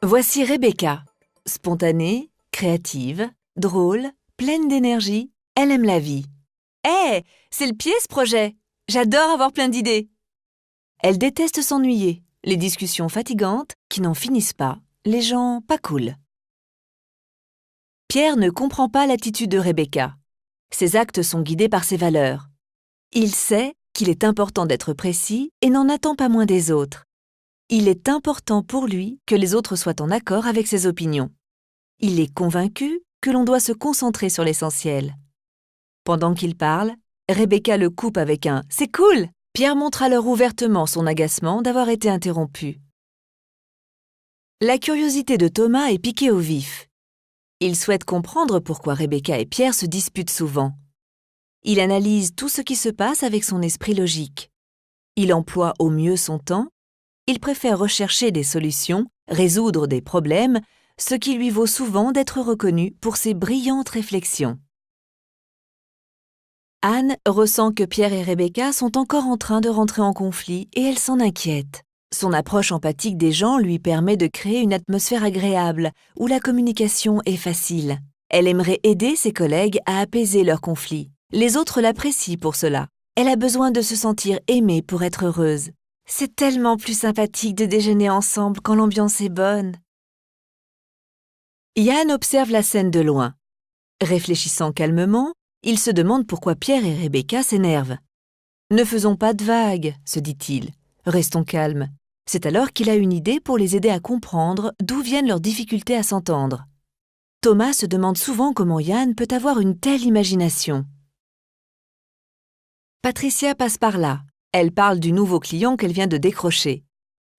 Voici Rebecca. Spontanée, créative, drôle, pleine d'énergie, elle aime la vie. Hé, c'est le pied ce projet! J'adore avoir plein d'idées! Elle déteste s'ennuyer, les discussions fatigantes qui n'en finissent pas, les gens pas cool. Pierre ne comprend pas l'attitude de Rebecca. Ses actes sont guidés par ses valeurs. Il sait qu'il est important d'être précis et n'en attend pas moins des autres. Il est important pour lui que les autres soient en accord avec ses opinions. Il est convaincu que l'on doit se concentrer sur l'essentiel. Pendant qu'il parle, Rebecca le coupe avec un « C'est cool !» Pierre montre alors ouvertement son agacement d'avoir été interrompu. La curiosité de Thomas est piquée au vif. Il souhaite comprendre pourquoi Rebecca et Pierre se disputent souvent. Il analyse tout ce qui se passe avec son esprit logique. Il emploie au mieux son temps. Il préfère rechercher des solutions, résoudre des problèmes, ce qui lui vaut souvent d'être reconnu pour ses brillantes réflexions. Anne ressent que Pierre et Rebecca sont encore en train de rentrer en conflit et elle s'en inquiète. Son approche empathique des gens lui permet de créer une atmosphère agréable où la communication est facile. Elle aimerait aider ses collègues à apaiser leurs conflits. Les autres l'apprécient pour cela. Elle a besoin de se sentir aimée pour être heureuse. C'est tellement plus sympathique de déjeuner ensemble quand l'ambiance est bonne. Yann observe la scène de loin. Réfléchissant calmement, il se demande pourquoi Pierre et Rebecca s'énervent. « Ne faisons pas de vagues », se dit-il. « Restons calmes. » C'est alors qu'il a une idée pour les aider à comprendre d'où viennent leurs difficultés à s'entendre. Thomas se demande souvent comment Yann peut avoir une telle imagination. Patricia passe par là. Elle parle du nouveau client qu'elle vient de décrocher.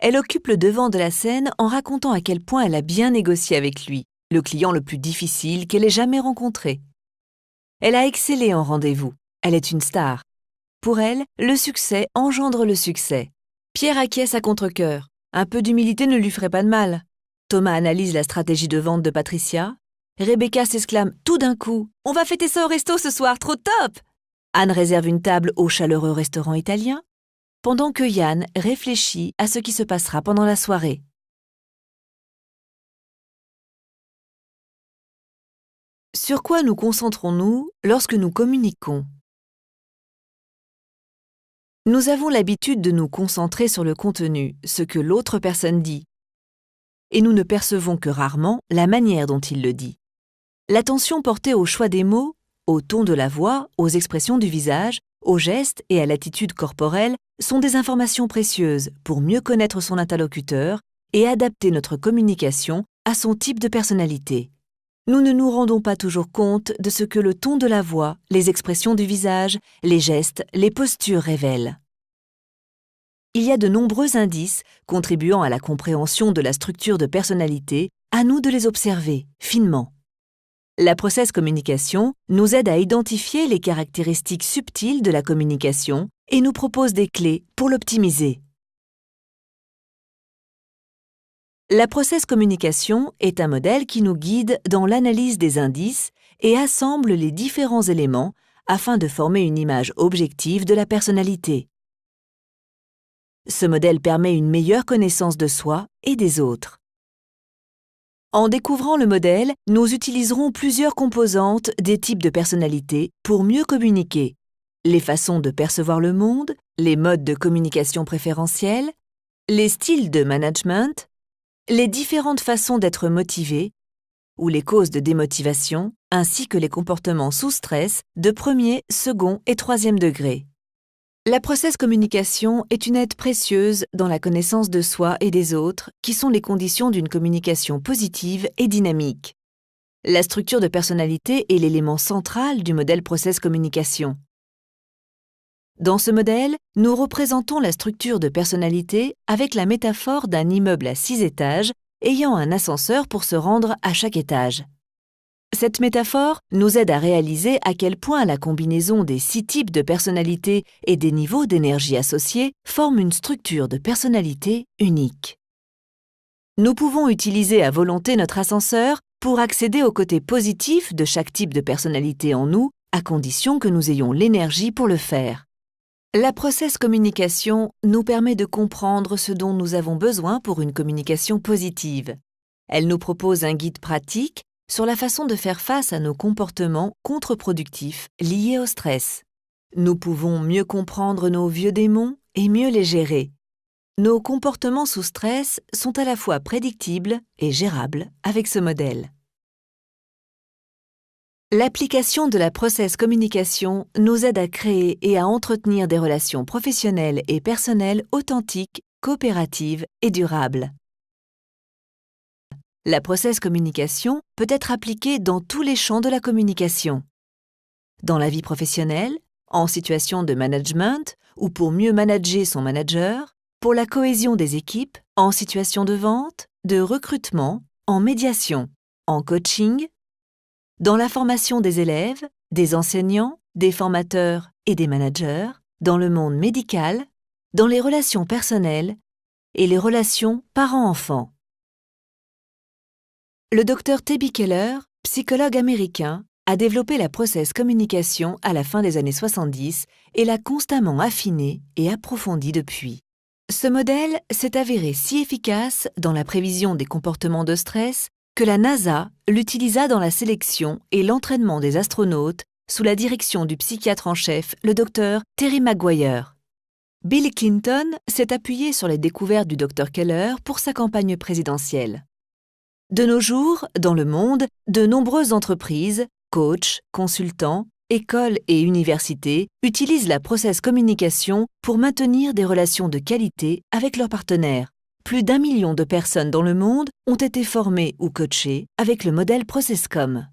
Elle occupe le devant de la scène en racontant à quel point elle a bien négocié avec lui, le client le plus difficile qu'elle ait jamais rencontré. Elle a excellé en rendez-vous. Elle est une star. Pour elle, le succès engendre le succès. Pierre acquiesce à contre-cœur. Un peu d'humilité ne lui ferait pas de mal. Thomas analyse la stratégie de vente de Patricia. Rebecca s'exclame tout d'un coup « On va fêter ça au resto ce soir, trop top !» Anne réserve une table au chaleureux restaurant italien, pendant que Yann réfléchit à ce qui se passera pendant la soirée. Sur quoi nous concentrons-nous lorsque nous communiquons? Nous avons l'habitude de nous concentrer sur le contenu, ce que l'autre personne dit, et nous ne percevons que rarement la manière dont il le dit. L'attention portée au choix des mots, au ton de la voix, aux expressions du visage, aux gestes et à l'attitude corporelle sont des informations précieuses pour mieux connaître son interlocuteur et adapter notre communication à son type de personnalité. Nous ne nous rendons pas toujours compte de ce que le ton de la voix, les expressions du visage, les gestes, les postures révèlent. Il y a de nombreux indices contribuant à la compréhension de la structure de personnalité, à nous de les observer finement. La process communication nous aide à identifier les caractéristiques subtiles de la communication et nous propose des clés pour l'optimiser. La process communication est un modèle qui nous guide dans l'analyse des indices et assemble les différents éléments afin de former une image objective de la personnalité. Ce modèle permet une meilleure connaissance de soi et des autres. En découvrant le modèle, nous utiliserons plusieurs composantes des types de personnalité pour mieux communiquer. Les façons de percevoir le monde, les modes de communication préférentiels, les styles de management, les différentes façons d'être motivé ou les causes de démotivation, ainsi que les comportements sous stress de premier, second et troisième degré. La process communication est une aide précieuse dans la connaissance de soi et des autres, qui sont les conditions d'une communication positive et dynamique. La structure de personnalité est l'élément central du modèle process communication. Dans ce modèle, nous représentons la structure de personnalité avec la métaphore d'un immeuble à 6 étages ayant un ascenseur pour se rendre à chaque étage. Cette métaphore nous aide à réaliser à quel point la combinaison des 6 types de personnalité et des niveaux d'énergie associés forme une structure de personnalité unique. Nous pouvons utiliser à volonté notre ascenseur pour accéder au côté positif de chaque type de personnalité en nous, à condition que nous ayons l'énergie pour le faire. La process communication nous permet de comprendre ce dont nous avons besoin pour une communication positive. Elle nous propose un guide pratique sur la façon de faire face à nos comportements contre-productifs liés au stress. Nous pouvons mieux comprendre nos vieux démons et mieux les gérer. Nos comportements sous stress sont à la fois prédictibles et gérables avec ce modèle. L'application de la process communication nous aide à créer et à entretenir des relations professionnelles et personnelles authentiques, coopératives et durables. La process communication peut être appliquée dans tous les champs de la communication. Dans la vie professionnelle, en situation de management ou pour mieux manager son manager, pour la cohésion des équipes, en situation de vente, de recrutement, en médiation, en coaching, dans la formation des élèves, des enseignants, des formateurs et des managers, dans le monde médical, dans les relations personnelles et les relations parents-enfants. Le Dr T.B. Keller, psychologue américain, a développé la process communication à la fin des années 70 et l'a constamment affinée et approfondie depuis. Ce modèle s'est avéré si efficace dans la prévision des comportements de stress que la NASA l'utilisa dans la sélection et l'entraînement des astronautes sous la direction du psychiatre en chef, le Dr Terry McGuire. Bill Clinton s'est appuyé sur les découvertes du Dr Keller pour sa campagne présidentielle. De nos jours, dans le monde, de nombreuses entreprises, coachs, consultants, écoles et universités utilisent la process communication pour maintenir des relations de qualité avec leurs partenaires. Plus d'1 million de personnes dans le monde ont été formées ou coachées avec le modèle ProcessCom.